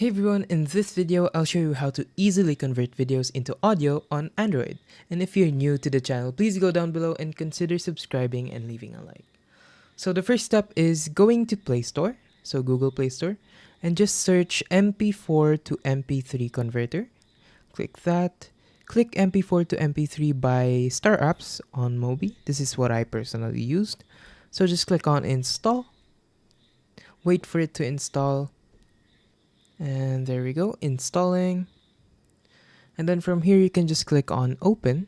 Hey everyone, in this video, I'll show you how to easily convert videos into audio on Android. And if you're new to the channel, please go down below and consider subscribing and leaving a like. So the first step is going to Play Store, so Google Play Store, and just search MP4 to MP3 converter. Click that. Click MP4 to MP3 by Star Apps on Mobi. This is what I personally used. So just click on install. Wait for it to install. And there we go, installing. And then from here, you can just click on open.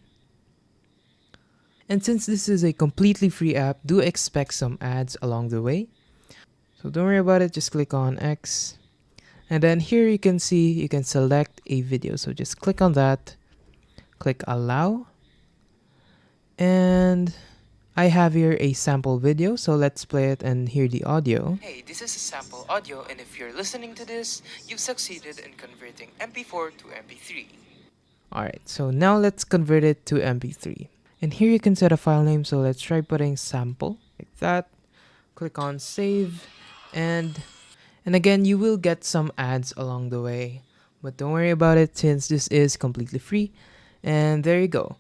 And since this is a completely free app, do expect some ads along the way. So don't worry about it, just click on X. And then here you can see, you can select a video. So just click on that, click allow. And I have here a sample video, so let's play it and hear the audio. Hey, this is a sample audio, and if you're listening to this, you've succeeded in converting MP4 to MP3. Alright, so now let's convert it to MP3. And here you can set a file name, so let's try putting sample, like that. Click on save, and again, you will get some ads along the way. But don't worry about it since this is completely free. And there you go.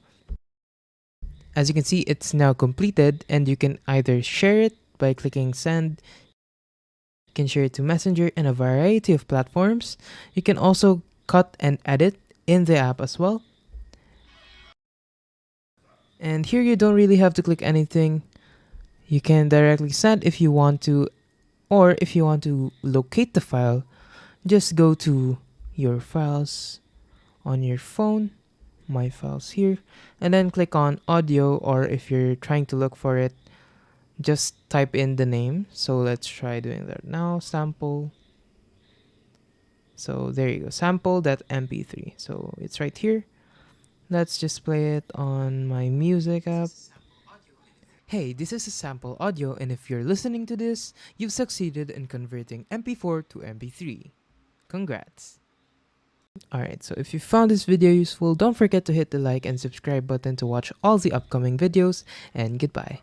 As you can see, it's now completed, and you can either share it by clicking send. You can share it to Messenger and a variety of platforms. You can also cut and edit in the app as well. And here you don't really have to click anything. You can directly send if you want to, or if you want to locate the file, just go to your files on your phone. My files here, and then click on audio, or if you're trying to look for it, just type in the name. So let's try doing that now. Sample. So there you go, sample.mp3. So it's right here. Let's just play it on my music app. Hey, this is a sample audio, and if you're listening to this, you've succeeded in converting MP4 to MP3. Congrats! Alright, so if you found this video useful, don't forget to hit the like and subscribe button to watch all the upcoming videos, and goodbye.